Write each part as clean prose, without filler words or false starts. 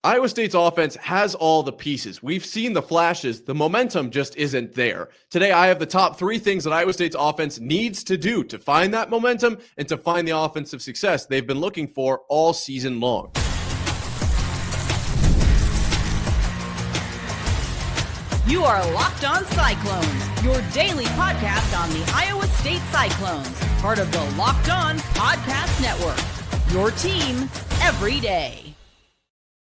Iowa State's offense has all the pieces. We've seen the flashes. The momentum just isn't there. Today, I have the top 3 things that Iowa State's offense needs to do to find that momentum and to find the offensive success they've been looking for all season long. You are Locked On Cyclones, your daily podcast on the Iowa State Cyclones, part of the Locked On Podcast Network, your team every day.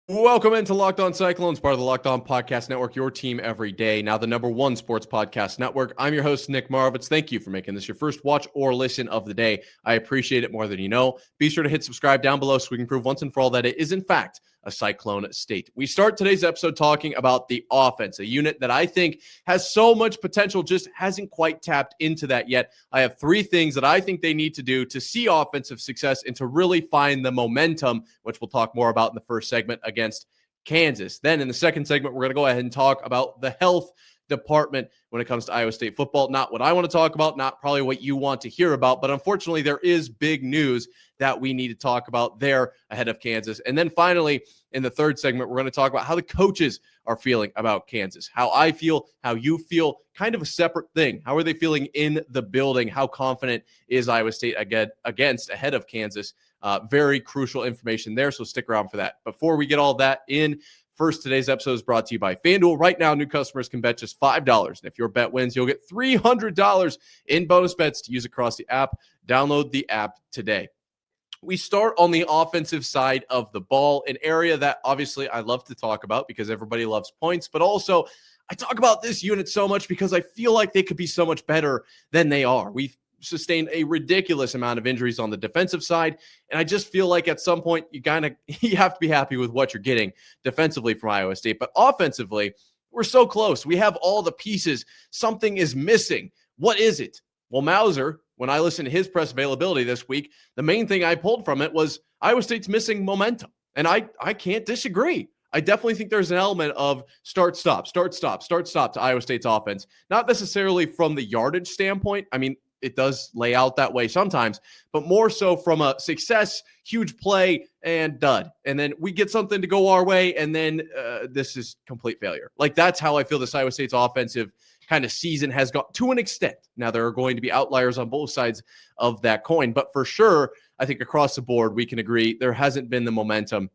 Welcome into Locked On Cyclones, part of the Locked On Podcast Network, your team every day. Now the #1 sports podcast network. I'm your host, Nick Marovitz. Thank you for making this your first watch or listen of the day. I appreciate it more than you know. Be sure to hit subscribe down below so we can prove once and for all that it is, in fact, a Cyclone state. We start today's episode talking about the offense, a unit that I think has so much potential, just hasn't quite tapped into that yet. I have 3 things that I think they need to do to see offensive success and to really find the momentum, which we'll talk more about in the first segment against Kansas. Then in the second segment, we're going to go ahead and talk about the health department when it comes to Iowa State football. Not what I want to talk about, not probably what you want to hear about, but unfortunately there is big news that we need to talk about there ahead of Kansas. And then finally, in the third segment, we're going to talk about how the coaches are feeling about Kansas, how I feel, how you feel, kind of a separate thing. How are they feeling in the building? How confident is Iowa State ahead of Kansas? Very crucial information there, so stick around for that. Before we get all that in, first, today's episode is brought to you by FanDuel. Right now, new customers can bet just $5. And if your bet wins, you'll get $300 in bonus bets to use across the app. Download the app today. We start on the offensive side of the ball, an area that obviously I love to talk about because everybody loves points, but also I talk about this unit so much because I feel like they could be so much better than they are. We've sustained a ridiculous amount of injuries on the defensive side, and I just feel like at some point you have to be happy with what you're getting defensively from Iowa State. But offensively, we're so close. We have all the pieces. Something is missing. What is it? Well, Mauser, when I listened to his press availability this week, the main thing I pulled from it was Iowa State's missing momentum. And I can't disagree. I definitely think there's an element of start, stop to Iowa State's offense. Not necessarily from the yardage standpoint. I mean, it does lay out that way sometimes, but more so from a success, huge play, and dud. And then we get something to go our way, and then this is complete failure. Like, that's how I feel this Iowa State's offensive kind of season has got to an extent. Now, there are going to be outliers on both sides of that coin, but for sure, I think across the board, we can agree there hasn't been the momentum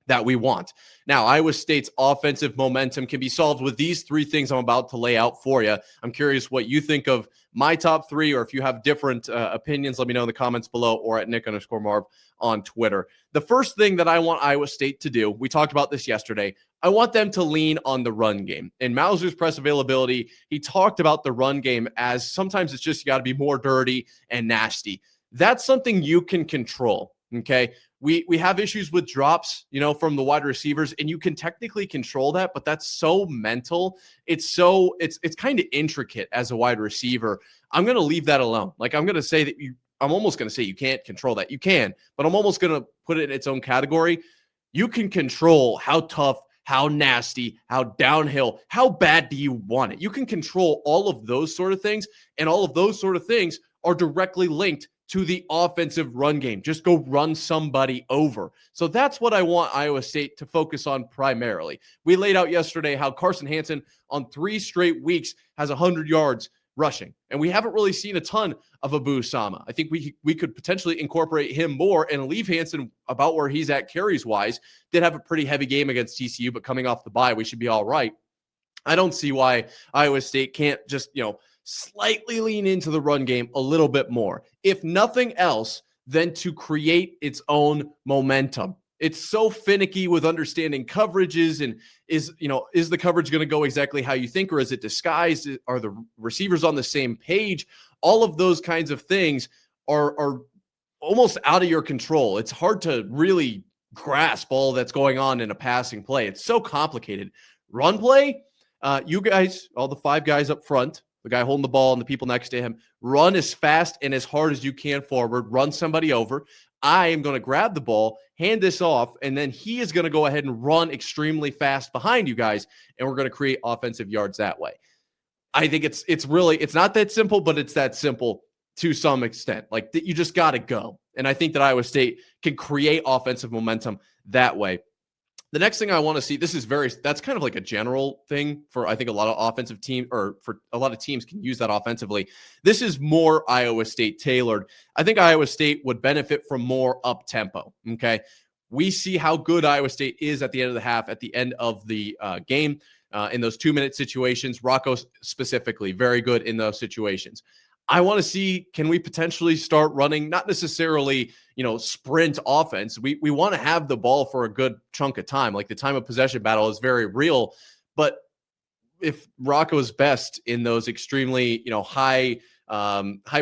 that we want. Now, Iowa State's offensive momentum can be solved with these 3 things I'm about to lay out for you. I'm curious what you think of my top 3, or if you have different opinions, let me know in the comments below or at Nick_Marv on Twitter. The first thing that I want Iowa State to do, we talked about this yesterday, I want them to lean on the run game. In Mauser's press availability, he talked about the run game as sometimes it's just you got to be more dirty and nasty. That's something you can control, okay? We have issues with drops, from the wide receivers, and you can technically control that, but that's so mental. It's kind of intricate as a wide receiver. I'm going to leave that alone. Like, I'm going to say that I'm almost going to say you can't control that. You can, but I'm almost going to put it in its own category. You can control how tough, how nasty, how downhill, how bad do you want it? You can control all of those sort of things, and all of those sort of things are directly linked to the offensive run game. Just go run somebody over. So that's what I want Iowa State to focus on primarily. We laid out yesterday how Carson Hansen on 3 straight weeks has 100 yards rushing, and we haven't really seen a ton of Abu Sama. I think we could potentially incorporate him more and leave Hansen about where he's at carries-wise. Did have a pretty heavy game against TCU, but coming off the bye, we should be all right. I don't see why Iowa State can't just, slightly lean into the run game a little bit more. If nothing else, then to create its own momentum. It's so finicky with understanding coverages, and is the coverage going to go exactly how you think, or is it disguised? Are the receivers on the same page? All of those kinds of things are almost out of your control. It's hard to really grasp all that's going on in a passing play. It's so complicated. Run play, you guys, all the 5 guys up front, the guy holding the ball and the people next to him, run as fast and as hard as you can forward, run somebody over. I am going to grab the ball, hand this off, and then he is going to go ahead and run extremely fast behind you guys, and we're going to create offensive yards that way. I think it's not that simple, but it's that simple to some extent. Like, you just got to go. And I think that Iowa State can create offensive momentum that way. The next thing I want to see, that's kind of like a general thing for, I think, a lot of offensive team, or for a lot of teams can use that offensively. This is more Iowa State tailored. I think Iowa State would benefit from more up tempo. Okay. We see how good Iowa State is at the end of the half, at the end of the game, in those 2-minute situations. Rocco specifically, very good in those situations. I want to see, can we potentially start running, not necessarily, sprint offense. We want to have the ball for a good chunk of time. Like, the time of possession battle is very real. But if Rocco's best in those extremely, high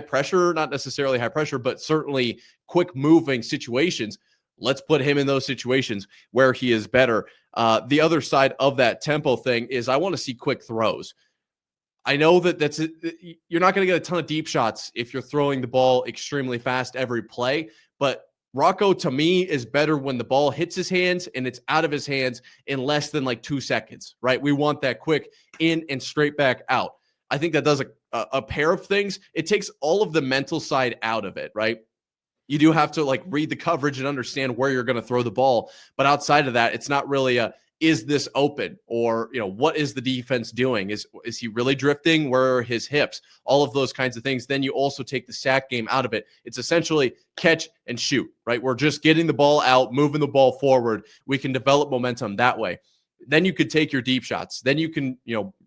pressure, not necessarily high pressure, but certainly quick moving situations, let's put him in those situations where he is better. The other side of that tempo thing is I want to see quick throws. I know you're not going to get a ton of deep shots if you're throwing the ball extremely fast every play, but Rocco, to me, is better when the ball hits his hands and it's out of his hands in less than like 2 seconds, right? We want that quick in and straight back out. I think that does a pair of things. It takes all of the mental side out of it, right? You do have to like read the coverage and understand where you're going to throw the ball. But outside of that, it's not really is this open, or, what is the defense doing? Is he really drifting? Where are his hips? All of those kinds of things. Then you also take the sack game out of it. It's essentially catch and shoot, right? We're just getting the ball out, moving the ball forward. We can develop momentum that way. Then you could take your deep shots. Then you can,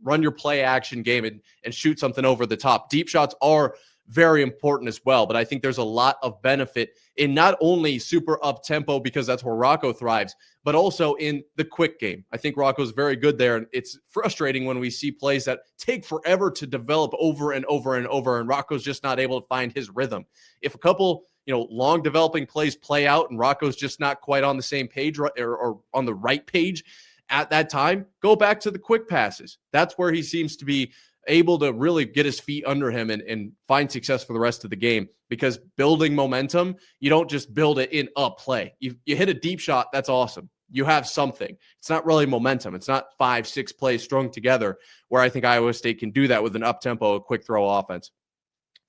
run your play action game and shoot something over the top. Deep shots are very important as well. But I think there's a lot of benefit in not only super up tempo, because that's where Rocco thrives, but also in the quick game. I think Rocco's very good there. And it's frustrating when we see plays that take forever to develop over and over and over, and Rocco's just not able to find his rhythm. If a couple, long developing plays play out and Rocco's just not quite on the same page, or on the right page at that time, go back to the quick passes. That's where he seems to be able to really get his feet under him and find success for the rest of the game. Because building momentum, you don't just build it in a play. You hit a deep shot, that's awesome. You have something. It's not really momentum. It's not 5-6 plays strung together, where I think Iowa State can do that with an up-tempo, quick throw offense.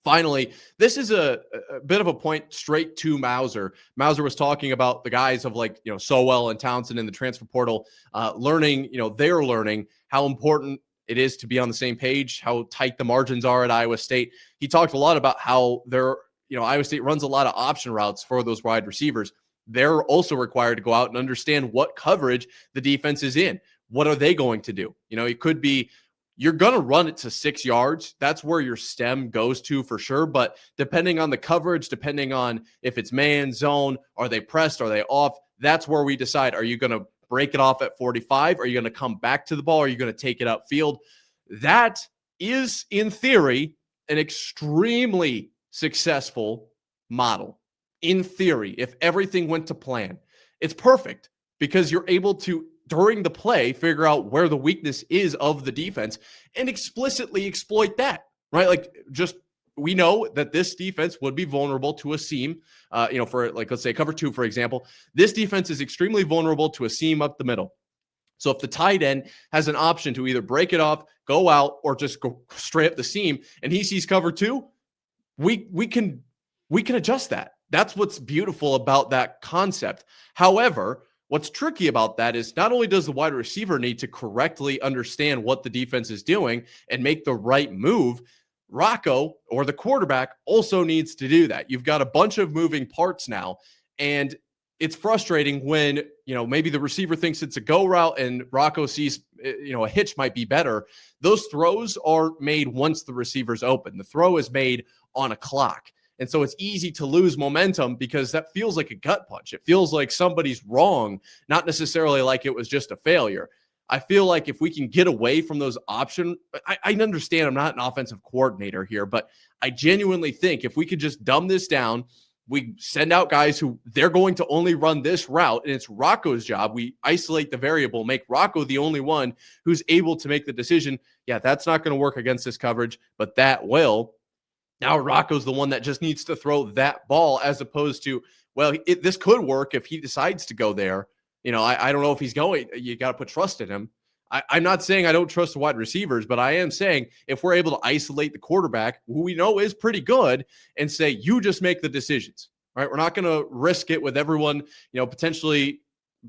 Finally, this is a bit of a point straight to Mauser. Mauser was talking about the guys of Sowell and Townsend in the transfer portal, learning, they're learning how important it is to be on the same page, how tight the margins are at Iowa State. He talked a lot about how Iowa State runs a lot of option routes for those wide receivers. They're also required to go out and understand what coverage the defense is in. What are they going to do? It could be, you're going to run it to 6 yards. That's where your stem goes to for sure. But depending on the coverage, depending on if it's man, zone, are they pressed, are they off? That's where we decide, are you going to break it off at 45? Are you going to come back to the ball? Are you going to take it upfield? That is, in theory, an extremely successful model. In theory, if everything went to plan, it's perfect, because you're able to, during the play, figure out where the weakness is of the defense and explicitly exploit that, right? We know that this defense would be vulnerable to a seam, for let's say cover 2, for example. This defense is extremely vulnerable to a seam up the middle. So if the tight end has an option to either break it off, go out, or just go straight up the seam, and he sees cover 2, we can adjust that. That's what's beautiful about that concept. However, what's tricky about that is not only does the wide receiver need to correctly understand what the defense is doing and make the right move, Rocco, or the quarterback, also needs to do that. You've got a bunch of moving parts now, and it's frustrating when, maybe the receiver thinks it's a go route and Rocco sees, a hitch might be better. Those throws are made once the receiver's open. The throw is made on a clock. And so it's easy to lose momentum, because that feels like a gut punch. It feels like somebody's wrong, not necessarily like it was just a failure. I feel like if we can get away from those options, I understand I'm not an offensive coordinator here, but I genuinely think if we could just dumb this down, we send out guys who they're going to only run this route, and it's Rocco's job. We isolate the variable, make Rocco the only one who's able to make the decision. Yeah, that's not going to work against this coverage, but that will. Now Rocco's the one that just needs to throw that ball, as opposed to, this could work if he decides to go there. I don't know if he's going. You got to put trust in him. I'm not saying I don't trust the wide receivers, but I am saying if we're able to isolate the quarterback, who we know is pretty good, and say, you just make the decisions, right? We're not going to risk it with everyone, potentially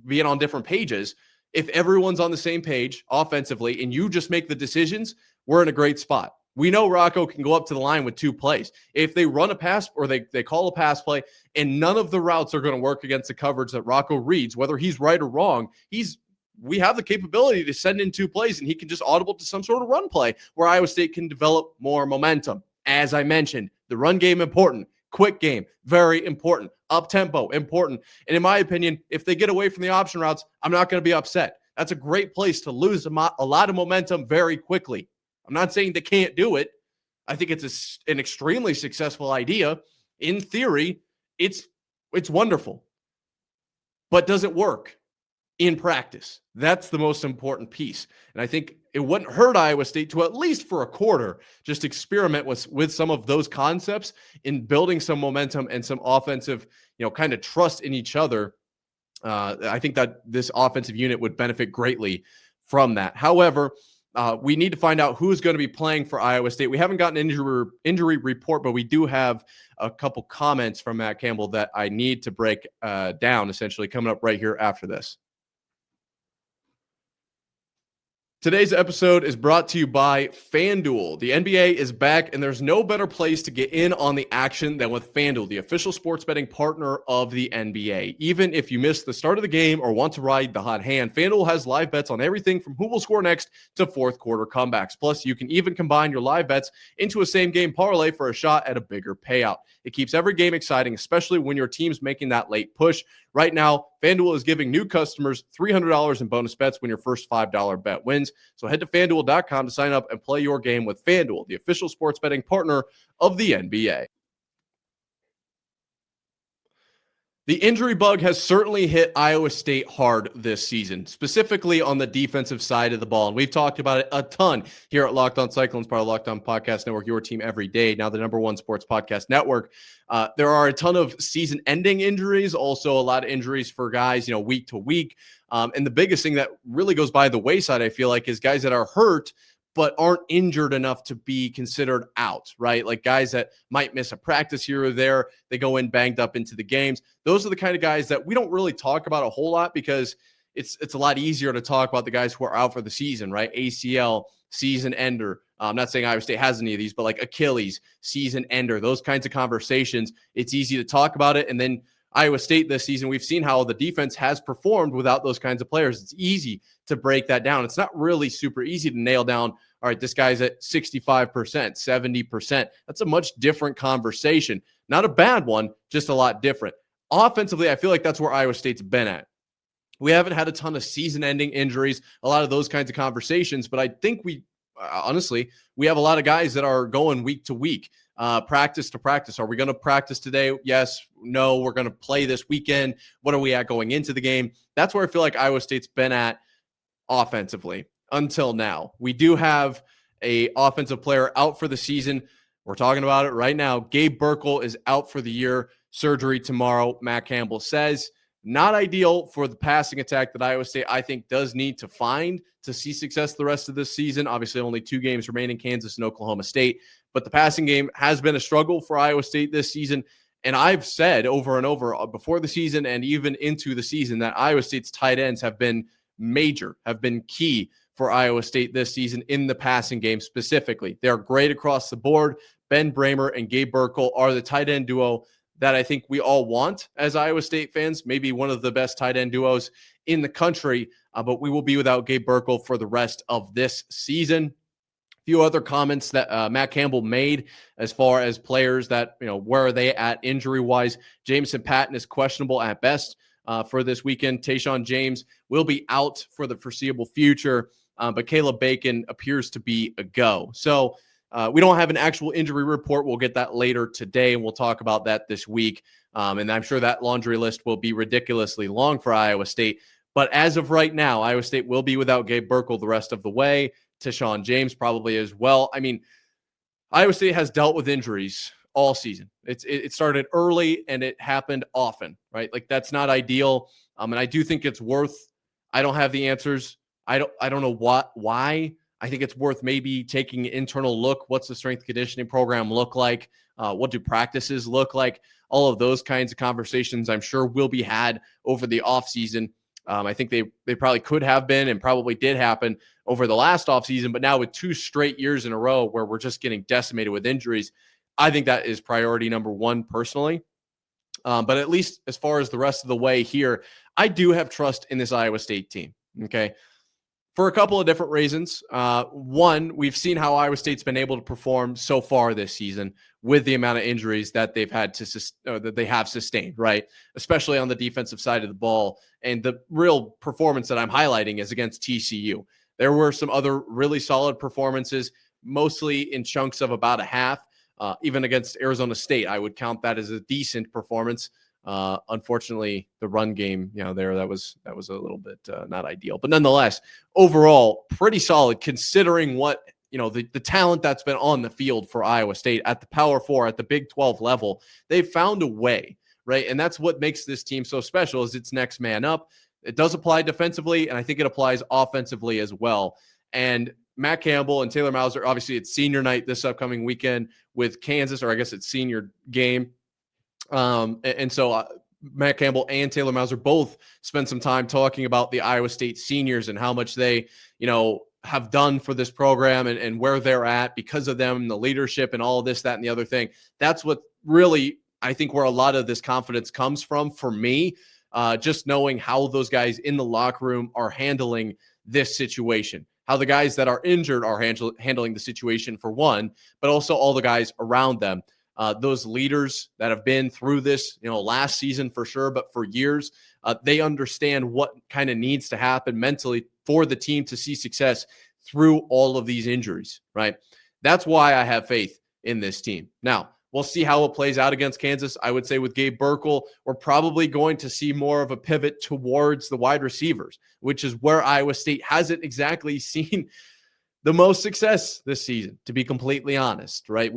being on different pages. If everyone's on the same page offensively and you just make the decisions, we're in a great spot. We know Rocco can go up to the line with 2 plays. If they run a pass or they call a pass play and none of the routes are going to work against the coverage that Rocco reads, whether he's right or wrong, we have the capability to send in 2 plays and he can just audible to some sort of run play where Iowa State can develop more momentum. As I mentioned, the run game important, quick game, very important, up-tempo, important. And in my opinion, if they get away from the option routes, I'm not going to be upset. That's a great place to lose a lot of momentum very quickly. I'm not saying they can't do it. I think it's an extremely successful idea. In theory, it's wonderful. But does it work in practice? That's the most important piece. And I think it wouldn't hurt Iowa State to, at least for a quarter, just experiment with some of those concepts in building some momentum and some offensive, kind of trust in each other. I think that this offensive unit would benefit greatly from that. However, we need to find out who's going to be playing for Iowa State. We haven't gotten an injury report, but we do have a couple comments from Matt Campbell that I need to break down, essentially, coming up right here after this. Today's episode is brought to you by FanDuel. The NBA is back, and there's no better place to get in on the action than with FanDuel, the official sports betting partner of the NBA. Even if you missed the start of the game or want to ride the hot hand, FanDuel has live bets on everything from who will score next to fourth quarter comebacks. Plus, you can even combine your live bets into a same-game parlay for a shot at a bigger payout. It keeps every game exciting, especially when your team's making that late push. Right now, FanDuel is giving new customers $300 in bonus bets when your first $5 bet wins. So head to FanDuel.com to sign up and play your game with FanDuel, the official sports betting partner of the NBA. The injury bug has certainly hit Iowa State hard this season, specifically on the defensive side of the ball. And we've talked about it a ton here at Locked On Cyclones, part of Locked On Podcast Network, your team every day, now the #1 sports podcast network. There are a ton of season-ending injuries, also a lot of injuries for guys, week to week. And the biggest thing that really goes by the wayside, I feel like, is guys that are hurt but aren't injured enough to be considered out, right? Like guys that might miss a practice here or there, they go in banged up into the games. Those are the kind of guys that we don't really talk about a whole lot because it's a lot easier to talk about the guys who are out for the season, right? ACL, season ender. I'm not saying Iowa State has any of these, but like Achilles, season ender, those kinds of conversations, it's easy to talk about it. And then Iowa State this season, we've seen how the defense has performed without those kinds of players. It's easy to break that down. It's not really super easy to nail down, all right, this guy's at 65%, 70%. That's a much different conversation. Not a bad one, just a lot different. Offensively, I feel like that's where Iowa State's been at. We haven't had a ton of season-ending injuries, a lot of those kinds of conversations, but I think honestly, we have a lot of guys that are going week to week, practice to practice. Are we going to practice today? Yes, no, we're going to play this weekend. What are we at going into the game? That's where I feel like Iowa State's been at offensively until now. We do have a offensive player out for the season. We're talking about it right now. Gabe Burkle is out for the year. Surgery tomorrow, Matt Campbell says. Not ideal for the passing attack that Iowa State, I think, does need to find to see success the rest of this season. Obviously, only 2 games remaining, Kansas and Oklahoma State. But the passing game has been a struggle for Iowa State this season. And I've said over and over before the season and even into the season that Iowa State's tight ends have been major, have been key for Iowa State this season in the passing game specifically. They're great across the board. Ben Bramer and Gabe Burkle are the tight end duo that I think we all want as Iowa State fans, maybe one of the best tight end duos in the country, but we will be without Gabe Burkle for the rest of this season. A few other comments that Matt Campbell made as far as players that, where are they at injury-wise? Jameson Patton is questionable at best for this weekend. Tayshaun James will be out for the foreseeable future, but Caleb Bacon appears to be a go. So we don't have an actual injury report. We'll get that later today, and we'll talk about that this week. And I'm sure that laundry list will be ridiculously long for Iowa State. But as of right now, Iowa State will be without Gabe Burkle the rest of the way. Tayshaun James probably as well. I mean, Iowa State has dealt with injuries all season. It started early, and it happened often, right? Like, that's not ideal. And I do think it's worth – I don't have the answers. I don't know why. I think it's worth maybe taking an internal look. What's the strength conditioning program look like? What do practices look like? All of those kinds of conversations I'm sure will be had over the offseason. I think they probably could have been and probably did happen over the last offseason, but now with 2 straight years in a row where we're just getting decimated with injuries, I think that is priority number one personally. But at least as far as the rest of the way here, I do have trust in this Iowa State team. Okay. For a couple of different reasons. One, we've seen how Iowa State's been able to perform so far this season with the amount of injuries that they've had that they have sustained, right? Especially on the defensive side of the ball. And the real performance that I'm highlighting is against TCU. There were some other really solid performances, mostly in chunks of about a half. Even against Arizona State, I would count that as a decent performance. Unfortunately, the run game, that was a little bit not ideal, but nonetheless, overall, pretty solid considering what the talent that's been on the field for Iowa State at the Power 4, at the Big 12 level. They've found a way, right? And that's what makes this team so special is it's next man up. It does apply defensively, and I think it applies offensively as well. And Matt Campbell and Taylor Mauser, obviously it's senior night this upcoming weekend with Kansas, or I guess it's senior game. And so Matt Campbell and Taylor Mauser both spent some time talking about the Iowa State seniors and how much they, have done for this program and where they're at because of them, the leadership and all of this, that, and the other thing. That's what really, I think, where a lot of this confidence comes from for me, just knowing how those guys in the locker room are handling this situation, how the guys that are injured are handling the situation for one, but also all the guys around them. Those leaders that have been through this, last season for sure, but for years, they understand what kind of needs to happen mentally for the team to see success through all of these injuries, right? That's why I have faith in this team. Now, we'll see how it plays out against Kansas. I would say with Gabe Burkle, we're probably going to see more of a pivot towards the wide receivers, which is where Iowa State hasn't exactly seen the most success this season, to be completely honest, right?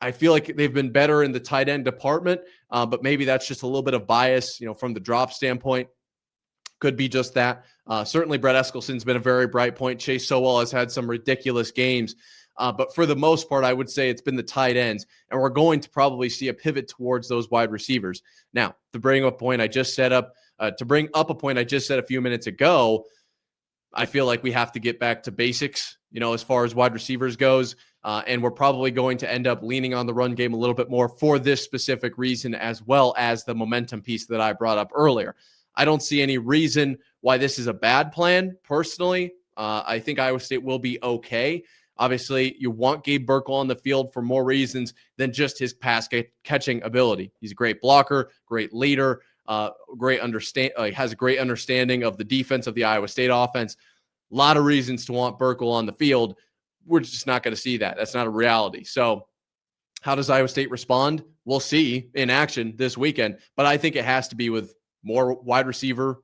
I feel like they've been better in the tight end department, but maybe that's just a little bit of bias, from the drop standpoint. Could be just that. Certainly, Brett Eskelson's been a very bright point. Chase Sowell has had some ridiculous games. But for the most part, I would say it's been the tight ends, and we're going to probably see a pivot towards those wide receivers. Now, to bring up a point I just set a few minutes ago, I feel like we have to get back to basics, as far as wide receivers goes. And we're probably going to end up leaning on the run game a little bit more for this specific reason, as well as the momentum piece that I brought up earlier. I don't see any reason why this is a bad plan, personally. I think Iowa State will be okay. Obviously, you want Gabe Burkle on the field for more reasons than just his pass catching ability. He's a great blocker, great leader, has a great understanding of the defense of the Iowa State offense. A lot of reasons to want Burkle on the field. We're just not going to see that. That's not a reality. So how does Iowa State respond? We'll see in action this weekend, but I think it has to be with more wide receiver,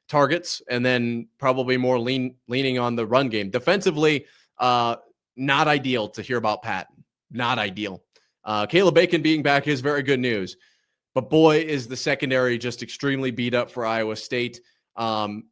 targets, and then probably more leaning on the run game. Defensively, not ideal to hear about Patton. Not ideal. Caleb Bacon being back is very good news, but boy, is the secondary just extremely beat up for Iowa State.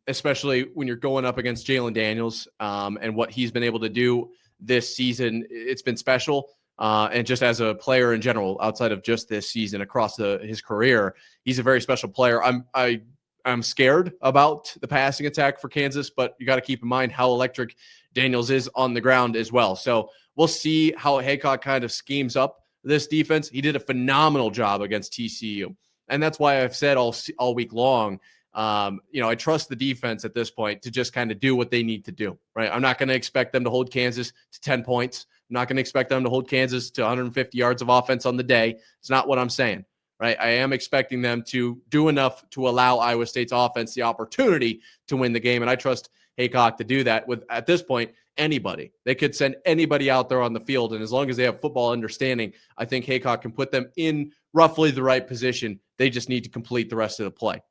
Especially when you're going up against Jalen Daniels and what he's been able to do this season. It's been special. And just as a player in general, outside of just this season, across his career, he's a very special player. I'm scared about the passing attack for Kansas, but you got to keep in mind how electric Daniels is on the ground as well. So we'll see how Haycock kind of schemes up this defense. He did a phenomenal job against TCU. And that's why I've said all week long, I trust the defense at this point to just kind of do what they need to do, right? I'm not going to expect them to hold Kansas to 10 points. I'm not going to expect them to hold Kansas to 150 yards of offense on the day. It's not what I'm saying, right? I am expecting them to do enough to allow Iowa State's offense the opportunity to win the game. And I trust Haycock to do that with, at this point, anybody. They could send anybody out there on the field. And as long as they have football understanding, I think Haycock can put them in roughly the right position. They just need to complete the rest of the play.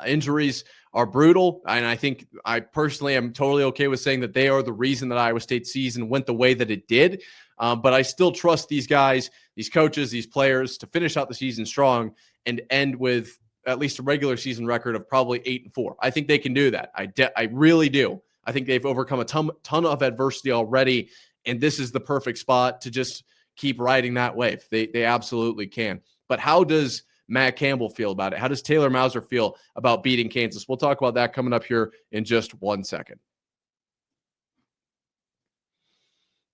Injuries are brutal, and I think I personally am totally okay with saying that they are the reason that Iowa State's season went the way that it did. But I still trust these guys, these coaches, these players to finish out the season strong and end with at least a regular season record of probably 8-4. I think they can do that. I really do. I think they've overcome a ton of adversity already, and this is the perfect spot to just keep riding that wave. They absolutely can. But how does Matt Campbell feel about it? How does Taylor Mauser feel about beating Kansas? We'll talk about that coming up here in just 1 second.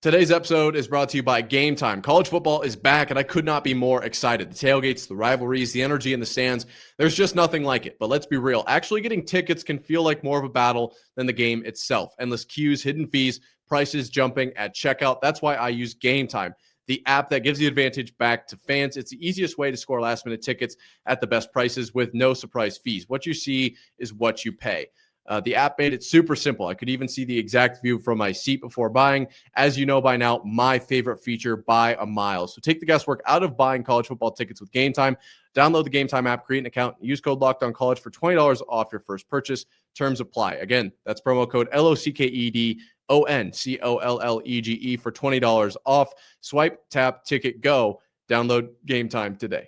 Today's episode is brought to you by Game Time. College football is back, and I could not be more excited. The tailgates, the rivalries, the energy in the stands, there's just nothing like it. But let's be real. Actually getting tickets can feel like more of a battle than the game itself. Endless queues, hidden fees, prices jumping at checkout. That's why I use Game Time, the app that gives the advantage back to fans. It's the easiest way to score last-minute tickets at the best prices with no surprise fees. What you see is what you pay. The app made it super simple. I could even see the exact view from my seat before buying. As you know by now, my favorite feature by a mile. So take the guesswork out of buying college football tickets with Game Time. Download the Game Time app, create an account, use code LOCKEDONCollege for $20 off your first purchase. Terms apply. Again, that's promo code LOCKEDONCOLLEGE for $20 off. Swipe, tap, ticket, go. Download Game Time today.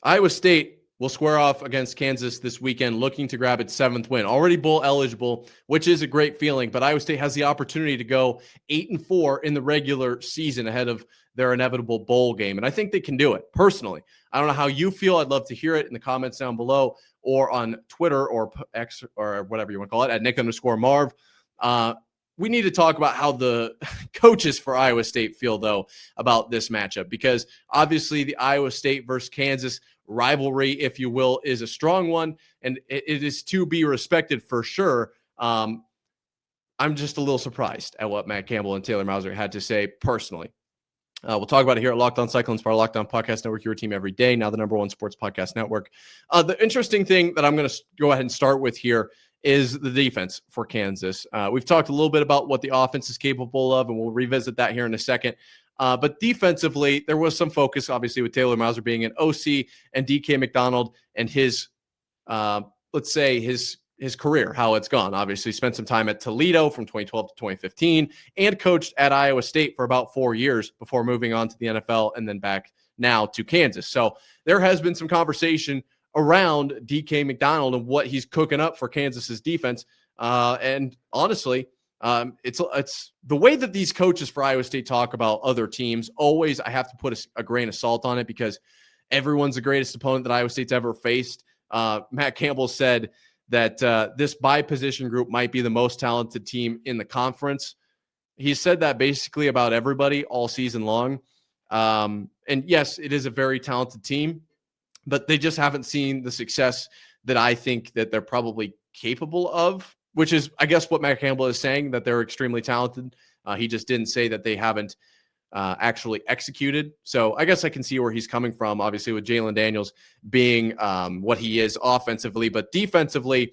Iowa State will square off against Kansas this weekend, looking to grab its 7th win. Already bowl eligible, which is a great feeling, but Iowa State has the opportunity to go 8-4 in the regular season ahead of their inevitable bowl game, and I think they can do it, personally. I don't know how you feel. I'd love to hear it in the comments down below or on Twitter or X or whatever you want to call it, at Nick_Marv. We need to talk about how the coaches for Iowa State feel, though, about this matchup, because obviously the Iowa State versus Kansas rivalry, if you will, is a strong one, and it is to be respected for sure. I'm just a little surprised at what Matt Campbell and Taylor Mauser had to say personally. We'll talk about it here at Locked On Cyclones, part of Locked On Podcast Network, your team every day, now the #1 sports podcast network. The interesting thing that I'm going to go ahead and start with here is the defense for Kansas. We've talked a little bit about what the offense is capable of, and we'll revisit that here in a second. But defensively, there was some focus, obviously, with Taylor Mauser being an OC and DK McDonald and his, let's say, his career, how it's gone. Obviously, spent some time at Toledo from 2012 to 2015 and coached at Iowa State for about 4 years before moving on to the NFL and then back now to Kansas. So there has been some conversation around DK McDonald and what he's cooking up for Kansas's defense. And honestly, it's the way that these coaches for Iowa State talk about other teams. Always, I have to put a grain of salt on it because everyone's the greatest opponent that Iowa State's ever faced. Matt Campbell said that this by-position group might be the most talented team in the conference. He said that basically about everybody all season long. And yes, it is a very talented team, but they just haven't seen the success that I think that they're probably capable of, which is, I guess, what Matt Campbell is saying, that they're extremely talented. He just didn't say that they haven't actually executed. So I guess I can see where he's coming from, obviously, with Jalen Daniels being what he is offensively. But defensively,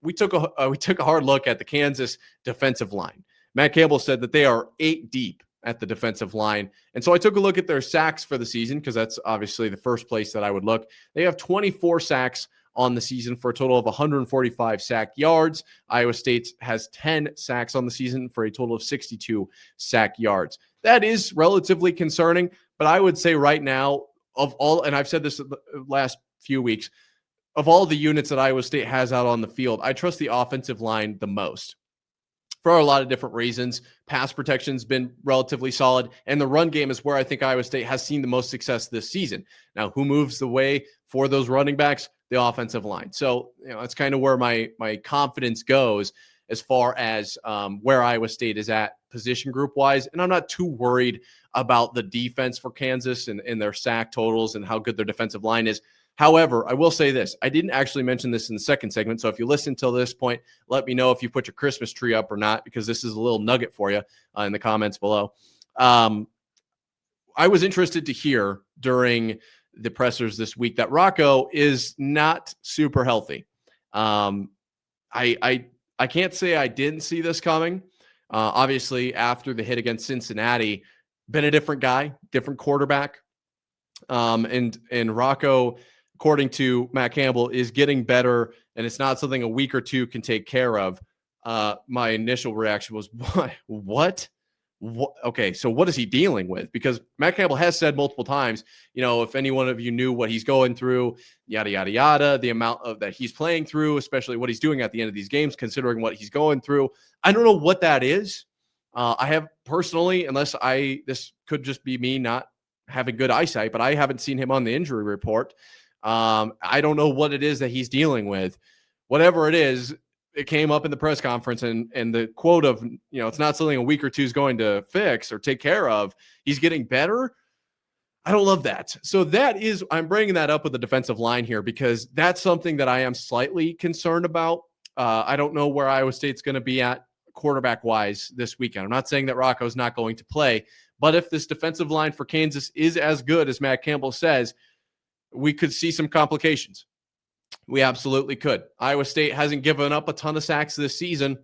we took a hard look at the Kansas defensive line. Matt Campbell said that they are 8 deep at the defensive line. And so I took a look at their sacks for the season, because that's obviously the first place that I would look. They have 24 sacks on the season for a total of 145 sack yards. Iowa State has 10 sacks on the season for a total of 62 sack yards. That is relatively concerning, but I would say right now, of all, and I've said this the last few weeks, of all the units that Iowa State has out on the field, I trust the offensive line the most for a lot of different reasons. Pass protection's been relatively solid, and the run game is where I think Iowa State has seen the most success this season. Now, who moves the way for those running backs? The offensive line. So, that's kind of where my confidence goes as far as where Iowa State is at position group wise. And I'm not too worried about the defense for Kansas and their sack totals and how good their defensive line is. However, I will say this. I didn't actually mention this in the second segment. So if you listen till this point, let me know if you put your Christmas tree up or not, because this is a little nugget for you in the comments below. I was interested to hear during the pressers this week that Rocco is not super healthy. I can't say I didn't see this coming. Obviously, after the hit against Cincinnati, been a different guy, different quarterback. And Rocco, according to Matt Campbell, is getting better, and it's not something a week or two can take care of. My initial reaction was, what? Okay, so what is he dealing with? Because Matt Campbell has said multiple times, if any one of you knew what he's going through, yada, yada, yada, the amount of that he's playing through, especially what he's doing at the end of these games, considering what he's going through. I don't know what that is. I have personally, this could just be me not having good eyesight, but I haven't seen him on the injury report. I don't know what it is that he's dealing with. Whatever it is, it came up in the press conference, and the quote of, it's not something a week or two is going to fix or take care of. He's getting better. I don't love that. So I'm bringing that up with the defensive line here because that's something that I am slightly concerned about. I don't know where Iowa State's going to be at quarterback-wise this weekend. I'm not saying that Rocco's not going to play, but if this defensive line for Kansas is as good as Matt Campbell says, we could see some complications. We absolutely could. Iowa State hasn't given up a ton of sacks this season,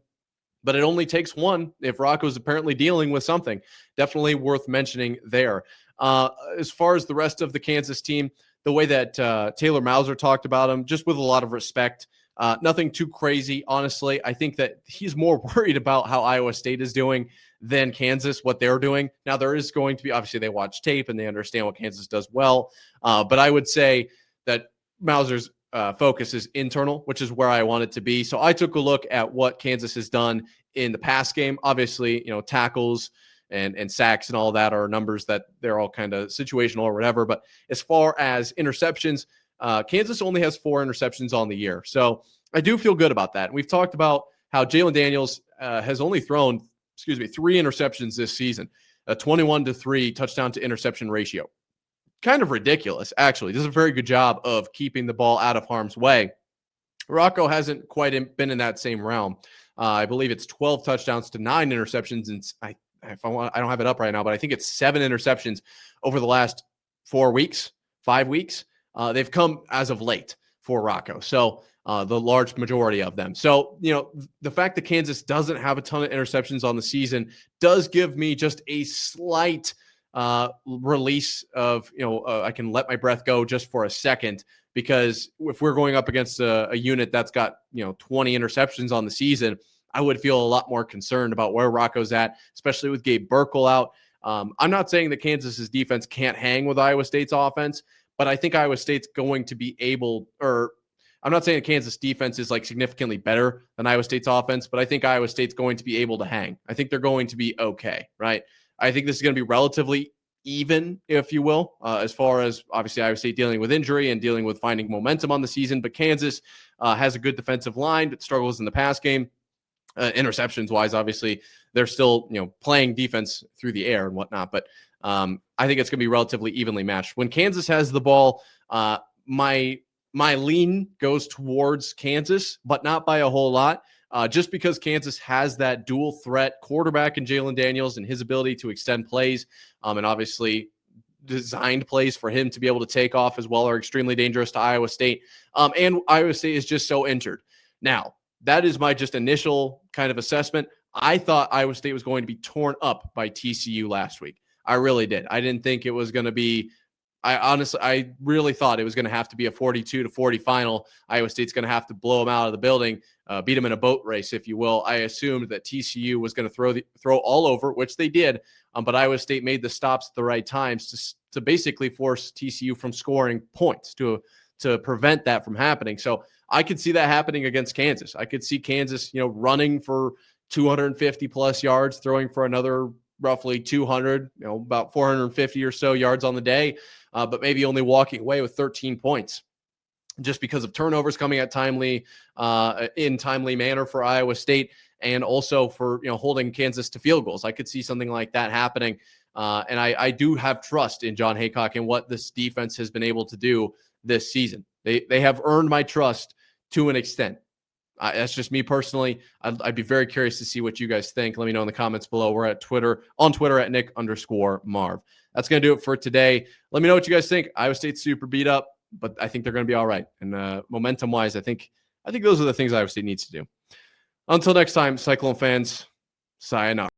but it only takes one if Rocco's apparently dealing with something. Definitely worth mentioning there. As far as the rest of the Kansas team, the way that Taylor Mauser talked about him, just with a lot of respect, nothing too crazy, honestly. I think that he's more worried about how Iowa State is doing than Kansas, what they're doing. Now, there is going to be, obviously, they watch tape and they understand what Kansas does well. But I would say that Mauser's focus is internal, which is where I want it to be. So I took a look at what Kansas has done in the pass game. Obviously, tackles and sacks and all that are numbers that they're all kind of situational or whatever. But as far as interceptions, Kansas only has 4 interceptions on the year. So I do feel good about that. And we've talked about how Jalen Daniels has only thrown, 3 interceptions this season, a 21-3 touchdown to interception ratio. Kind of ridiculous, actually. Does a very good job of keeping the ball out of harm's way. Rocco hasn't quite been in that same realm. I believe it's 12 touchdowns to 9 interceptions. And I don't have it up right now, but I think it's 7 interceptions over the last 5 weeks. They've come as of late for Rocco. So the large majority of them. So, the fact that Kansas doesn't have a ton of interceptions on the season does give me just a slight release of, I can let my breath go just for a second, because if we're going up against a unit that's got, 20 interceptions on the season, I would feel a lot more concerned about where Rocco's at, especially with Gabe Burkle out. I'm not saying that Kansas's defense can't hang with Iowa State's offense, but I think Iowa State's going to be able, or I'm not saying Kansas defense is like significantly better than Iowa State's offense, but I think Iowa State's going to be able to hang. I think they're going to be okay, right? I think this is going to be relatively even, if you will, as far as obviously Iowa State dealing with injury and dealing with finding momentum on the season. But Kansas has a good defensive line, but struggles in the pass game. Interceptions wise, obviously, they're still, playing defense through the air and whatnot. But I think it's going to be relatively evenly matched. When Kansas has the ball, my lean goes towards Kansas, but not by a whole lot. Just because Kansas has that dual threat quarterback in Jalen Daniels and his ability to extend plays, and obviously designed plays for him to be able to take off as well, are extremely dangerous to Iowa State. And Iowa State is just so injured. Now, that is my just initial kind of assessment. I thought Iowa State was going to be torn up by TCU last week. I really did. I didn't think it was going to be I really thought it was going to have to be a 42-40 final. Iowa State's going to have to blow them out of the building, beat them in a boat race, if you will. I assumed that TCU was going to throw all over, which they did, but Iowa State made the stops at the right times to basically force TCU from scoring points to prevent that from happening. So I could see that happening against Kansas. I could see Kansas, running for 250 plus yards, throwing for another roughly 200, about 450 or so yards on the day, but maybe only walking away with 13 points just because of turnovers coming at in timely manner for Iowa State, and also for, holding Kansas to field goals. I could see something like that happening. And I do have trust in John Haycock and what this defense has been able to do this season. They have earned my trust to an extent. That's just me personally. I'd be very curious to see what you guys think. Let me know in the comments below. We're on Twitter at Nick_Marv. That's going to do it for today. Let me know what you guys think. Iowa State's super beat up, but I think they're going to be all right. And momentum wise, I think those are the things Iowa State needs to do. Until next time, Cyclone fans, sayonara.